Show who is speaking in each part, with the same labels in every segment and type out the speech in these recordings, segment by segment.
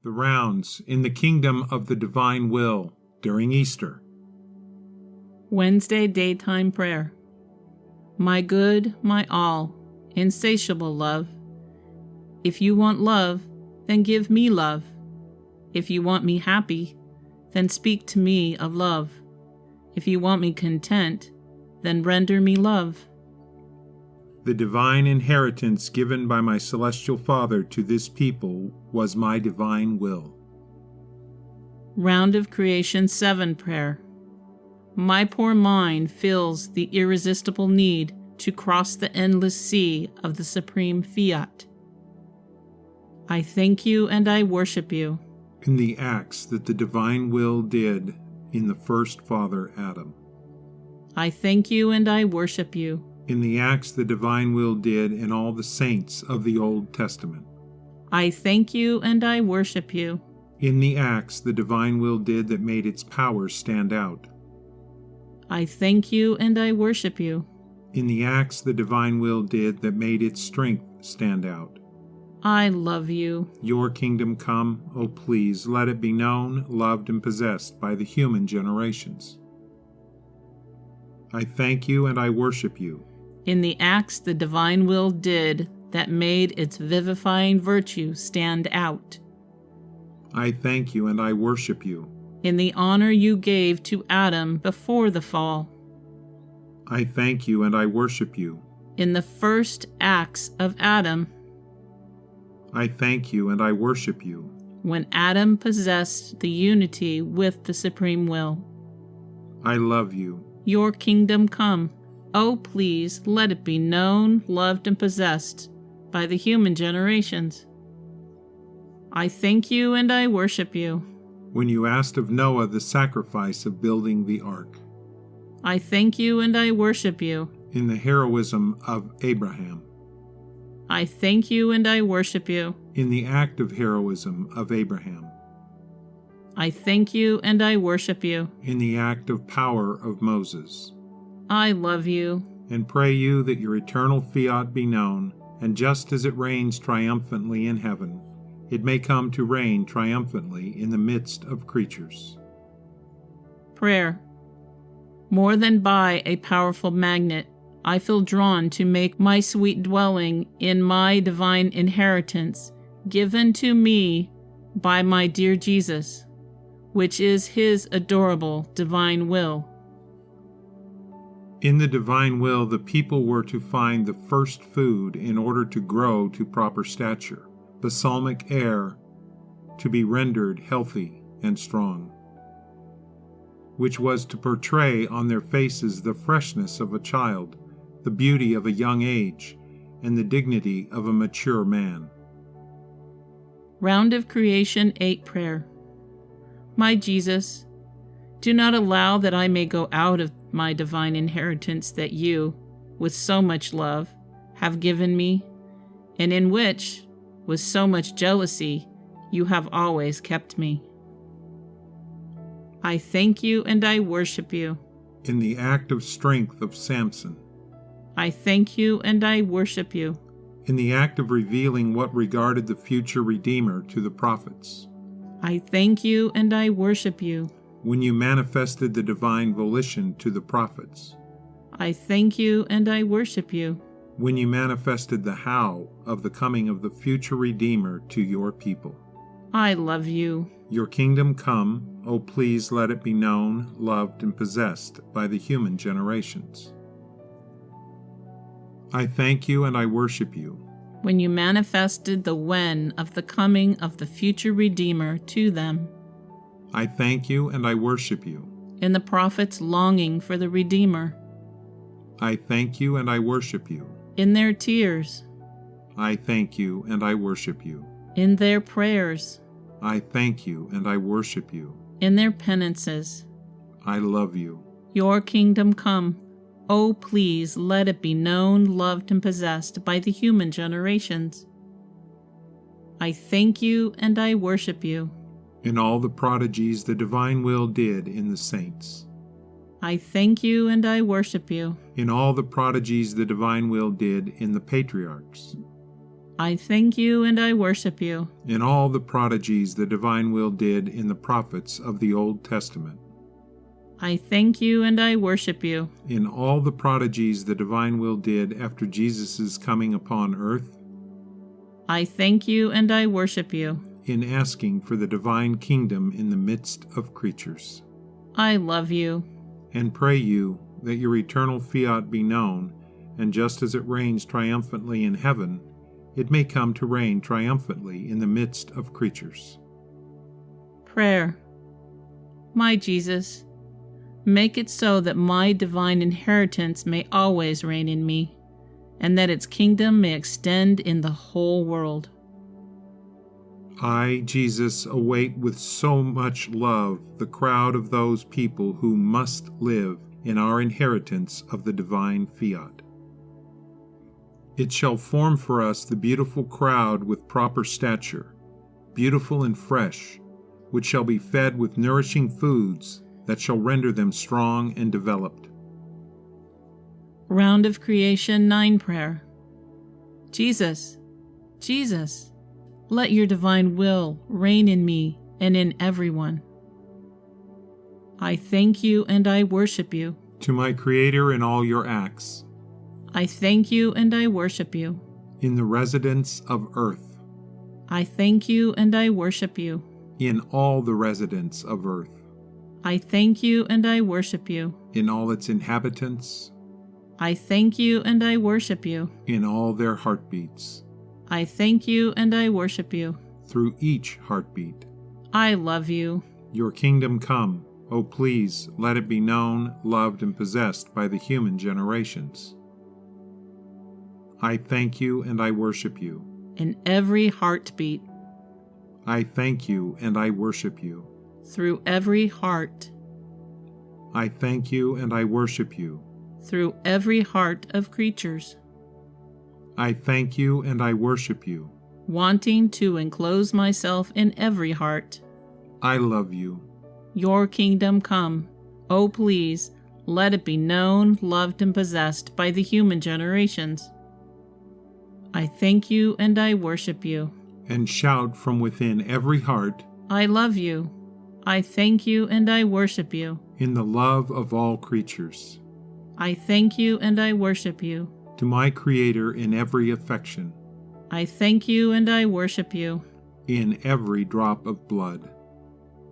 Speaker 1: The rounds in the kingdom of the divine will during Easter.
Speaker 2: Wednesday daytime prayer. My good, my all, insatiable love. If you want love, then give me love. If you want me happy, then speak to me of love. If you want me content, then render me love.
Speaker 1: The divine inheritance given by my celestial Father to this people was my divine will.
Speaker 2: Round of Creation 7 prayer. My poor mind feels the irresistible need to cross the endless sea of the supreme fiat. I thank you and I worship you.
Speaker 1: In the acts that the divine will did in the first father Adam.
Speaker 2: I thank you and I worship you.
Speaker 1: In the acts the divine will did in all the saints of the Old Testament.
Speaker 2: I thank you and I worship you.
Speaker 1: In the acts the divine will did that made its power stand out.
Speaker 2: I thank you and I worship you.
Speaker 1: In the acts the divine will did that made its strength stand out.
Speaker 2: I love you.
Speaker 1: Your kingdom come, O please, let it be known, loved, and possessed by the human generations. I thank you and I worship you.
Speaker 2: In the acts the divine will did that made its vivifying virtue stand out.
Speaker 1: I thank you and I worship you.
Speaker 2: In the honor you gave to Adam before the fall.
Speaker 1: I thank you and I worship you.
Speaker 2: In the first acts of Adam.
Speaker 1: I thank you and I worship you.
Speaker 2: When Adam possessed the unity with the supreme will.
Speaker 1: I love you.
Speaker 2: Your kingdom come. Oh, please, let it be known, loved, and possessed by the human generations. I thank you and I worship you.
Speaker 1: When you asked of Noah the sacrifice of building the ark.
Speaker 2: I thank you and I worship you.
Speaker 1: In the heroism of Abraham.
Speaker 2: I thank you and I worship you.
Speaker 1: In the act of heroism of Abraham.
Speaker 2: I thank you and I worship you.
Speaker 1: In the act of power of Moses.
Speaker 2: I love you.
Speaker 1: And pray you that your eternal fiat be known, and just as it reigns triumphantly in heaven, it may come to reign triumphantly in the midst of creatures.
Speaker 2: Prayer. More than by a powerful magnet, I feel drawn to make my sweet dwelling in my divine inheritance, given to me by my dear Jesus, which is his adorable divine will.
Speaker 1: In the divine will, the people were to find the first food in order to grow to proper stature, balsamic air to be rendered healthy and strong, which was to portray on their faces the freshness of a child, the beauty of a young age, and the dignity of a mature man.
Speaker 2: Round of Creation 8 prayer. My Jesus, do not allow that I may go out of my divine inheritance that you, with so much love, have given me, and in which, with so much jealousy, you have always kept me. I thank you and I worship you.
Speaker 1: In the act of strength of Samson.
Speaker 2: I thank you and I worship you.
Speaker 1: In the act of revealing what regarded the future Redeemer to the prophets.
Speaker 2: I thank you and I worship you.
Speaker 1: When you manifested the divine volition to the prophets.
Speaker 2: I thank you and I worship you.
Speaker 1: When you manifested the how of the coming of the future Redeemer to your people.
Speaker 2: I love you.
Speaker 1: Your kingdom come, O please let it be known, loved, and possessed by the human generations. I thank you and I worship you.
Speaker 2: When you manifested the when of the coming of the future Redeemer to them.
Speaker 1: I thank you and I worship you.
Speaker 2: In the prophets longing for the Redeemer.
Speaker 1: I thank you and I worship you.
Speaker 2: In their tears.
Speaker 1: I thank you and I worship you.
Speaker 2: In their prayers.
Speaker 1: I thank you and I worship you.
Speaker 2: In their penances.
Speaker 1: I love you.
Speaker 2: Your kingdom come. Oh, please let it be known, loved, and possessed by the human generations. I thank you and I worship you.
Speaker 1: In all the prodigies the divine will did in the saints.
Speaker 2: I thank you and I worship you.
Speaker 1: In all the prodigies the divine will did in the patriarchs.
Speaker 2: I thank you and I worship you.
Speaker 1: In all the prodigies the divine will did in the prophets of the Old Testament.
Speaker 2: I thank you and I worship you.
Speaker 1: In all the prodigies the divine will did after Jesus' coming upon earth.
Speaker 2: I thank you and I worship you.
Speaker 1: In asking for the divine kingdom in the midst of creatures.
Speaker 2: I love you.
Speaker 1: And pray you that your eternal fiat be known, and just as it reigns triumphantly in heaven, it may come to reign triumphantly in the midst of creatures.
Speaker 2: Prayer. My Jesus, make it so that my divine inheritance may always reign in me, and that its kingdom may extend in the whole world.
Speaker 1: I, Jesus, await with so much love the crowd of those people who must live in our inheritance of the divine fiat. It shall form for us the beautiful crowd with proper stature, beautiful and fresh, which shall be fed with nourishing foods that shall render them strong and developed.
Speaker 2: Round of Creation 9 Prayer. Jesus, Jesus, let your divine will reign in me and in everyone. I thank you and I worship you.
Speaker 1: To my Creator in all your acts.
Speaker 2: I thank you and I worship you.
Speaker 1: In the residence of earth.
Speaker 2: I thank you and I worship you.
Speaker 1: In all the residents of earth.
Speaker 2: I thank you and I worship you.
Speaker 1: In all its inhabitants.
Speaker 2: I thank you and I worship you.
Speaker 1: In all their heartbeats.
Speaker 2: I thank you and I worship you.
Speaker 1: Through each heartbeat.
Speaker 2: I love you.
Speaker 1: Your kingdom come. Oh, please, let it be known, loved, and possessed by the human generations. I thank you and I worship you.
Speaker 2: In every heartbeat.
Speaker 1: I thank you and I worship you.
Speaker 2: Through every heart.
Speaker 1: I thank you and I worship you.
Speaker 2: Through every heart of creatures.
Speaker 1: I thank you and I worship you.
Speaker 2: Wanting to enclose myself in every heart.
Speaker 1: I love you.
Speaker 2: Your kingdom come. Oh, please, let it be known, loved, and possessed by the human generations. I thank you and I worship you.
Speaker 1: And shout from within every heart,
Speaker 2: I love you. I thank you and I worship you.
Speaker 1: In the love of all creatures.
Speaker 2: I thank you and I worship you.
Speaker 1: To my Creator in every affection.
Speaker 2: I thank you and I worship you.
Speaker 1: In every drop of blood.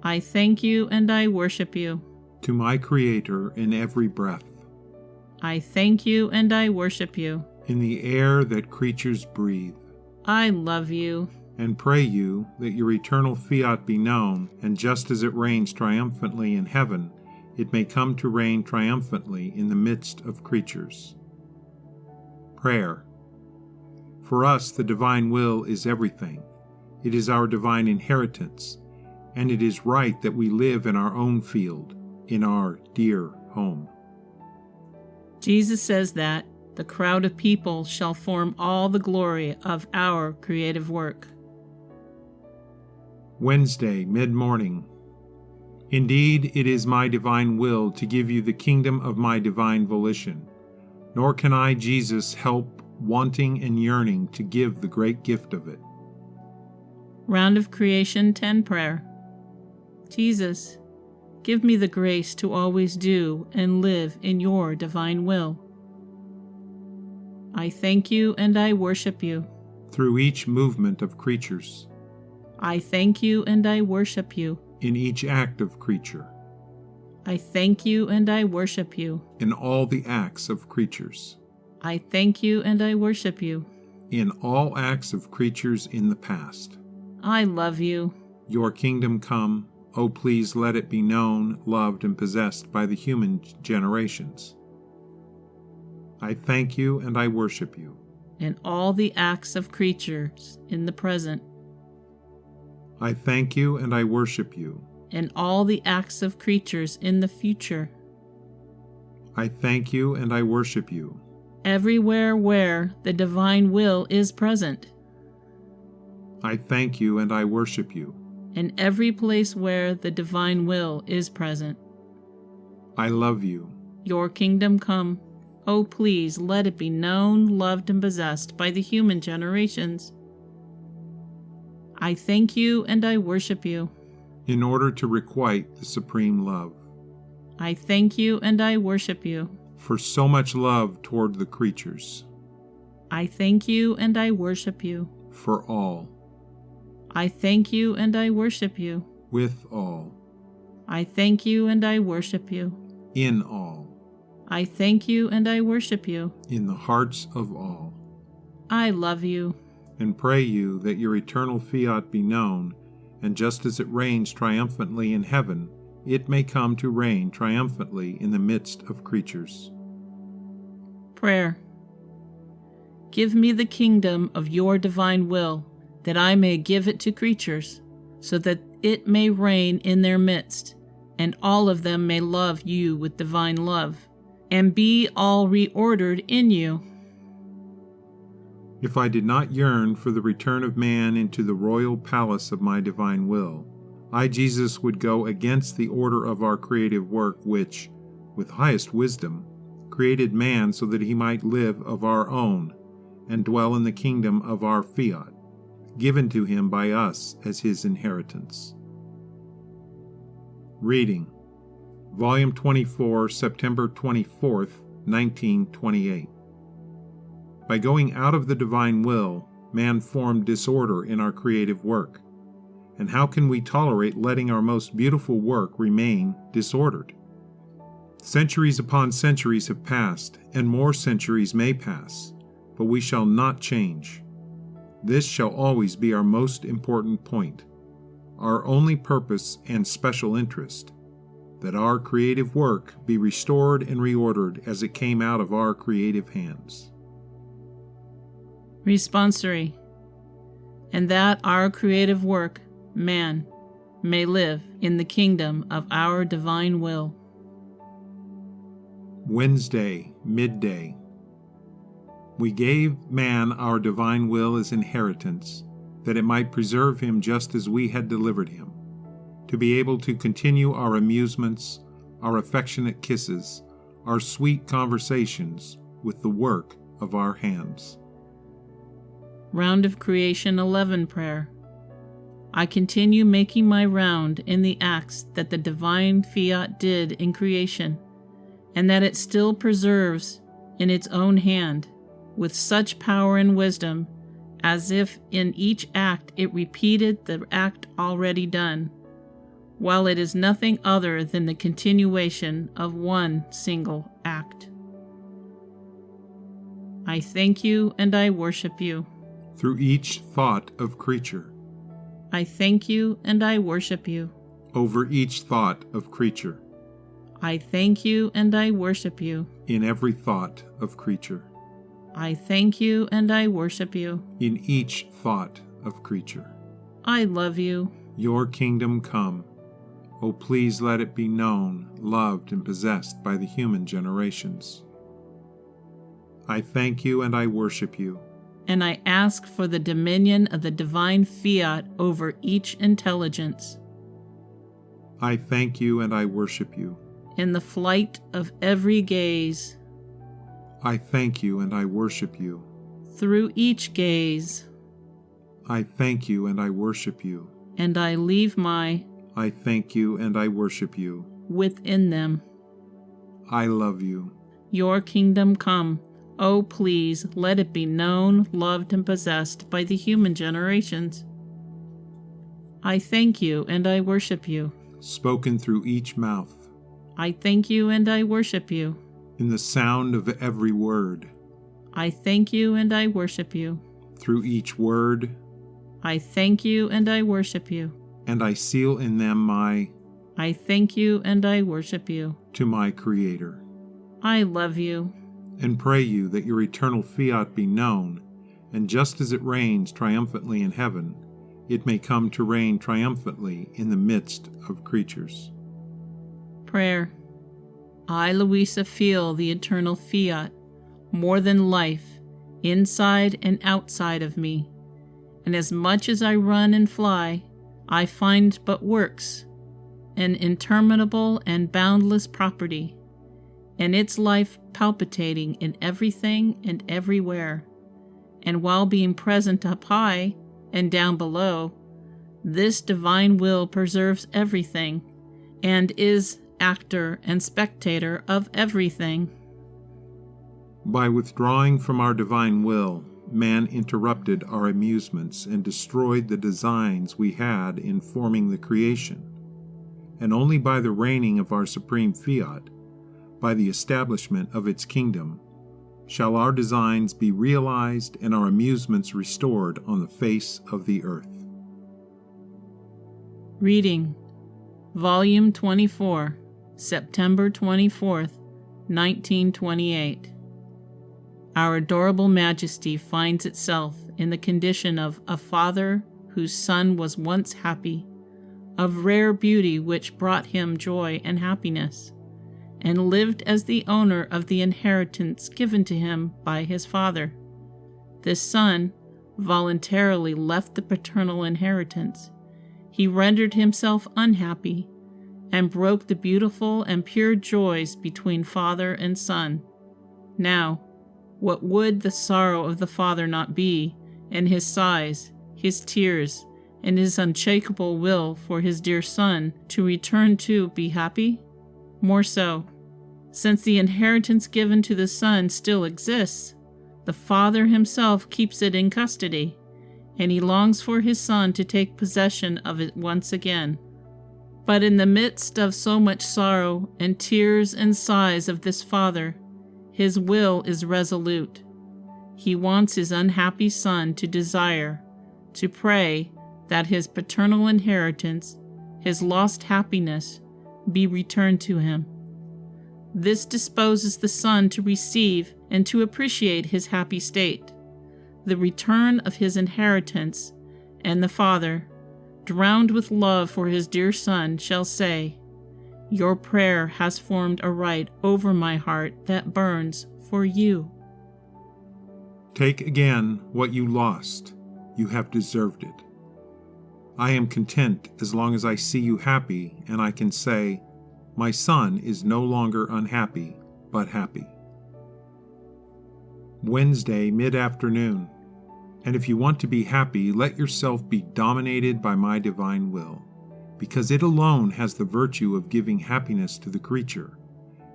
Speaker 2: I thank you and I worship you.
Speaker 1: To my Creator in every breath.
Speaker 2: I thank you and I worship you.
Speaker 1: In the air that creatures breathe.
Speaker 2: I love you.
Speaker 1: And pray you that your eternal fiat be known, and just as it reigns triumphantly in heaven, it may come to reign triumphantly in the midst of creatures. Prayer. For us, the divine will is everything. It is our divine inheritance, and it is right that we live in our own field, in our dear home.
Speaker 2: Jesus says that the crowd of people shall form all the glory of our creative work.
Speaker 1: Wednesday, mid-morning. Indeed, it is my divine will to give you the kingdom of my divine volition, nor can I, Jesus, help wanting and yearning to give the great gift of it.
Speaker 2: Round of Creation 10 Prayer. Jesus, give me the grace to always do and live in your divine will. I thank you and I worship you.
Speaker 1: Through each movement of creatures.
Speaker 2: I thank you and I worship you.
Speaker 1: In each act of creature.
Speaker 2: I thank you and I worship you.
Speaker 1: In all the acts of creatures.
Speaker 2: I thank you and I worship you.
Speaker 1: In all acts of creatures in the past.
Speaker 2: I love you.
Speaker 1: Your kingdom come. Oh, please let it be known, loved, and possessed by the human generations. I thank you and I worship you.
Speaker 2: In all the acts of creatures in the present.
Speaker 1: I thank you and I worship you.
Speaker 2: In all the acts of creatures in the future.
Speaker 1: I thank you and I worship you.
Speaker 2: Everywhere where the divine will is present.
Speaker 1: I thank you and I worship you.
Speaker 2: In every place where the divine will is present.
Speaker 1: I love you.
Speaker 2: Your kingdom come. Oh, please let it be known, loved, and possessed by the human generations. I thank you and I worship you.
Speaker 1: in order to requite the supreme love.
Speaker 2: I thank you and I worship you.
Speaker 1: For so much love toward the creatures.
Speaker 2: I thank you and I worship you.
Speaker 1: For all.
Speaker 2: I thank you and I worship you.
Speaker 1: With all.
Speaker 2: I thank you and I worship you.
Speaker 1: In all.
Speaker 2: I thank you and I worship you.
Speaker 1: In the hearts of all.
Speaker 2: I love you.
Speaker 1: And pray you that your eternal fiat be known, and just as it reigns triumphantly in heaven, it may come to reign triumphantly in the midst of creatures.
Speaker 2: Prayer. Give me the kingdom of your divine will, that I may give it to creatures, so that it may reign in their midst, and all of them may love you with divine love, and be all reordered in you.
Speaker 1: If I did not yearn for the return of man into the royal palace of my divine will, I, Jesus, would go against the order of our creative work which, with highest wisdom, created man so that he might live of our own and dwell in the kingdom of our fiat, given to him by us as his inheritance. Reading. Volume 24, September 24th, 1928. By going out of the divine will, man formed disorder in our creative work. And how can we tolerate letting our most beautiful work remain disordered? Centuries upon centuries have passed, and more centuries may pass, but we shall not change. This shall always be our most important point, our only purpose and special interest, that our creative work be restored and reordered as it came out of our creative hands.
Speaker 2: Responsory. And that our creative work, man, may live in the kingdom of our divine will.
Speaker 1: Wednesday, midday. We gave man our divine will as inheritance, that it might preserve him just as we had delivered him, to be able to continue our amusements, our affectionate kisses, our sweet conversations with the work of our hands.
Speaker 2: Round of Creation 11 Prayer. I continue making my round in the acts that the divine fiat did in creation, and that it still preserves in its own hand, with such power and wisdom, as if in each act it repeated the act already done, while it is nothing other than the continuation of one single act. I thank you and I worship you.
Speaker 1: Through each thought of creature.
Speaker 2: I thank you and I worship you.
Speaker 1: Over each thought of creature.
Speaker 2: I thank you and I worship you.
Speaker 1: In every thought of creature.
Speaker 2: I thank you and I worship you.
Speaker 1: In each thought of creature.
Speaker 2: I love you.
Speaker 1: Your kingdom come. Oh, please let it be known, loved, and possessed by the human generations. I thank you and I worship you.
Speaker 2: And I ask for the dominion of the divine fiat over each intelligence.
Speaker 1: I thank you and I worship you.
Speaker 2: In the flight of every gaze.
Speaker 1: I thank you and I worship you.
Speaker 2: Through each gaze.
Speaker 1: I thank you and I worship you.
Speaker 2: And I leave my
Speaker 1: I thank you and I worship you.
Speaker 2: Within them.
Speaker 1: I love you.
Speaker 2: Your kingdom come. Oh, please, let it be known, loved, and possessed by the human generations. I thank you and I worship you.
Speaker 1: Spoken through each mouth.
Speaker 2: I thank you and I worship you.
Speaker 1: In the sound of every word.
Speaker 2: I thank you and I worship you.
Speaker 1: Through each word.
Speaker 2: I thank you and I worship you.
Speaker 1: And I seal in them my
Speaker 2: I thank you and I worship you.
Speaker 1: To my Creator.
Speaker 2: I love you.
Speaker 1: And pray you that your eternal fiat be known, and just as it reigns triumphantly in heaven, it may come to reign triumphantly in the midst of creatures.
Speaker 2: Prayer. I, Louisa, feel the eternal fiat, more than life, inside and outside of me, and as much as I run and fly, I find but works, an interminable and boundless property, and its life palpitating in everything and everywhere. And while being present up high and down below, This divine will preserves everything, and is actor and spectator of everything.
Speaker 1: By withdrawing from our divine will, man interrupted our amusements and destroyed the designs we had in forming the creation. And only by the reigning of our supreme fiat, by the establishment of its kingdom, shall our designs be realized and our amusements restored on the face of the earth.
Speaker 2: Reading Volume 24, September 24th, 1928. Our adorable Majesty finds itself in the condition of a father whose son was once happy, of rare beauty which brought him joy and happiness, and lived as the owner of the inheritance given to him by his father. This son voluntarily left the paternal inheritance. He rendered himself unhappy and broke the beautiful and pure joys between father and son. Now, what would the sorrow of the father not be, and his sighs, his tears, and his unshakable will for his dear son to return to be happy? More so, since the inheritance given to the son still exists, the father himself keeps it in custody, and he longs for his son to take possession of it once again. But in the midst of so much sorrow and tears and sighs of this father, his will is resolute. He wants his unhappy son to desire, to pray that his paternal inheritance, his lost happiness, be returned to him. This disposes the son to receive and to appreciate his happy state, the return of his inheritance, and the father, drowned with love for his dear son, shall say, "Your prayer has formed a right over my heart that burns for you."
Speaker 1: Take again what you lost. You have deserved it. I am content as long as I see you happy, and I can say, my son is no longer unhappy, but happy. Wednesday, mid-afternoon. And if you want to be happy, let yourself be dominated by my divine will, because it alone has the virtue of giving happiness to the creature,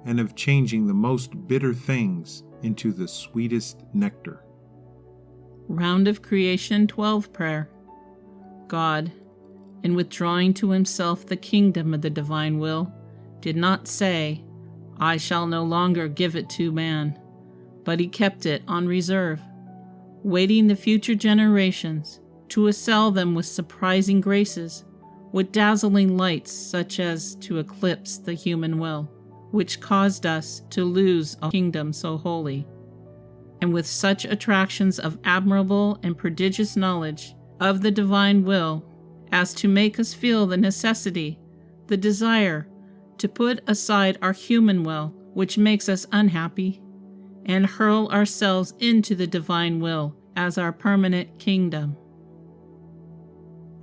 Speaker 1: and of changing the most bitter things into the sweetest nectar.
Speaker 2: Round of Creation 12 Prayer. God, in withdrawing to himself the kingdom of the divine will, did not say, "I shall no longer give it to man," but he kept it on reserve, waiting the future generations to assail them with surprising graces, with dazzling lights such as to eclipse the human will, which caused us to lose a kingdom so holy, and with such attractions of admirable and prodigious knowledge of the divine will as to make us feel the necessity, the desire, to put aside our human will, which makes us unhappy, and hurl ourselves into the divine will as our permanent kingdom.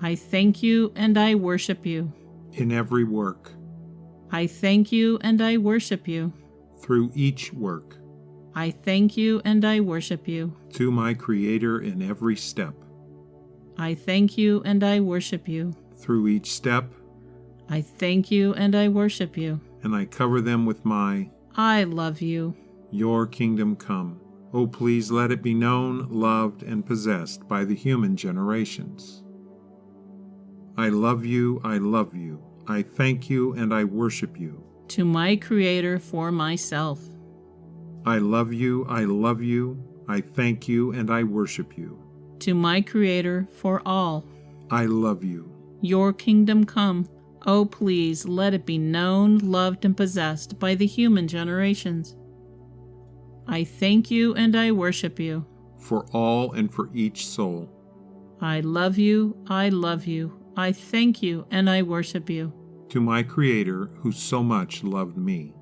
Speaker 2: I thank you and I worship you.
Speaker 1: In every work.
Speaker 2: I thank you and I worship you.
Speaker 1: Through each work.
Speaker 2: I thank you and I worship you.
Speaker 1: To my Creator in every step.
Speaker 2: I thank you and I worship you.
Speaker 1: Through each step.
Speaker 2: I thank you and I worship you.
Speaker 1: And I cover them with my
Speaker 2: I love you.
Speaker 1: Your kingdom come. Oh, please let it be known, loved, and possessed by the human generations. I love you, I love you. I thank you and I worship you.
Speaker 2: To my Creator for myself.
Speaker 1: I love you, I love you. I thank you and I worship you.
Speaker 2: To my Creator for all.
Speaker 1: I love you.
Speaker 2: Your kingdom come. Oh, please let it be known, loved, and possessed by the human generations. I thank you and I worship you.
Speaker 1: For all and for each soul.
Speaker 2: I love you, I love you. I thank you and I worship you.
Speaker 1: To my Creator who so much loved me.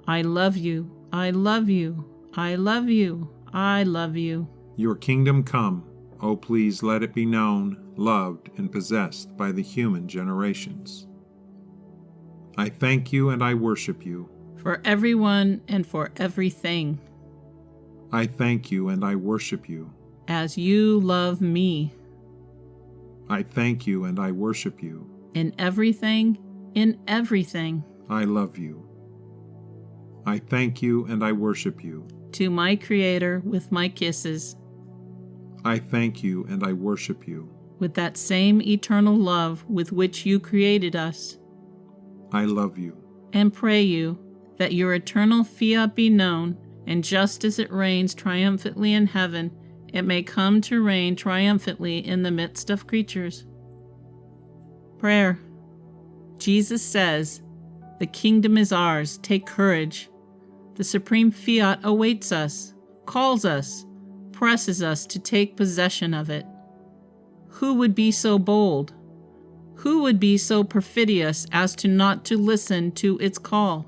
Speaker 2: I love you, I love you, I love you, I love you.
Speaker 1: Your kingdom come. Oh, please let it be known, loved, and possessed by the human generations. I thank you and I worship you.
Speaker 2: For everyone and for everything.
Speaker 1: I thank you and I worship you.
Speaker 2: As you love me.
Speaker 1: I thank you and I worship you.
Speaker 2: In everything,
Speaker 1: I love you. I thank you and I worship you.
Speaker 2: to my Creator with my kisses,
Speaker 1: I thank you and I worship you.
Speaker 2: with that same eternal love with which you created us,
Speaker 1: I love you.
Speaker 2: and pray you that your eternal fiat be known, and just as it reigns triumphantly in heaven, it may come to reign triumphantly in the midst of creatures. Prayer. Jesus says, "The kingdom is ours. Take courage." The supreme fiat awaits us, calls us, presses us to take possession of it. Who would be so bold? Who would be so perfidious as to not to listen to its call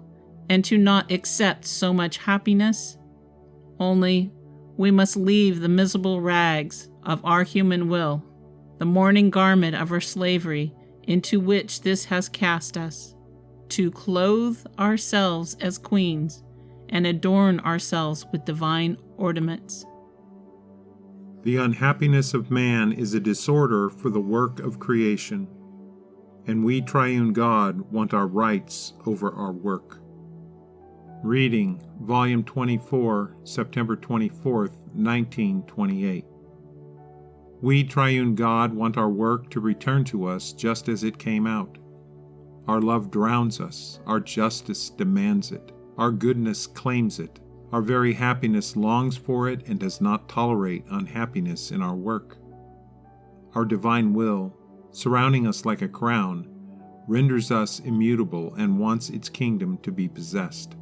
Speaker 2: and to not accept so much happiness? Only we must leave the miserable rags of our human will, the mourning garment of our slavery into which this has cast us, to clothe ourselves as queens and adorn ourselves with divine ornaments.
Speaker 1: The unhappiness of man is a disorder for the work of creation, and we, Triune God, want our rights over our work. Reading, Volume 24, September 24th, 1928. We, Triune God, want our work to return to us just as it came out. Our love drowns us, our justice demands it, our goodness claims it, our very happiness longs for it and does not tolerate unhappiness in our work. Our divine will, surrounding us like a crown, renders us immutable and wants its kingdom to be possessed.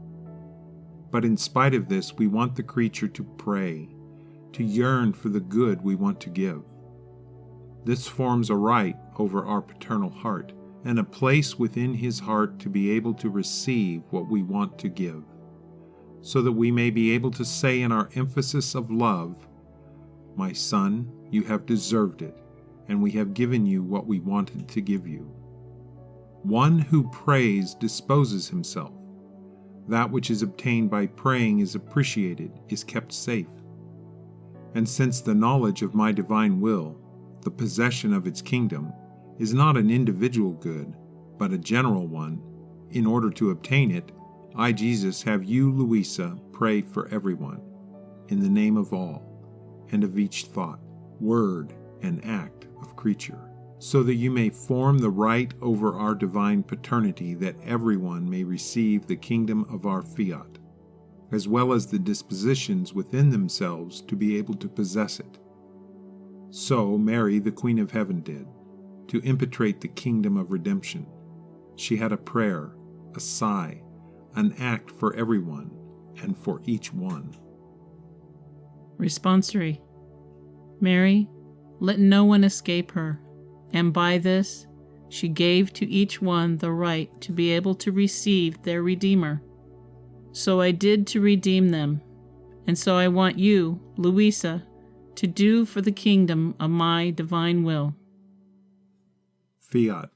Speaker 1: But in spite of this, we want the creature to pray, to yearn for the good we want to give. This forms a right over our paternal heart, and a place within his heart to be able to receive what we want to give, so that we may be able to say in our emphasis of love, "My son, you have deserved it, and we have given you what we wanted to give you." One who prays disposes himself. That which is obtained by praying is appreciated, is kept safe. And since the knowledge of my divine will, the possession of its kingdom, is not an individual good, but a general one, in order to obtain it, I, Jesus, have you, Louisa, pray for everyone, in the name of all, and of each thought, word, and act of creature, so that you may form the right over our divine paternity, that everyone may receive the kingdom of our fiat, as well as the dispositions within themselves to be able to possess it. So Mary, the Queen of Heaven, did, to impetrate the kingdom of redemption. She had a prayer, a sigh, an act for everyone and for each one.
Speaker 2: Responsory. Mary, let no one escape her, and by this she gave to each one the right to be able to receive their Redeemer. So I did to redeem them, and so I want you, Louisa, to do for the kingdom of my divine will.
Speaker 1: Fiat.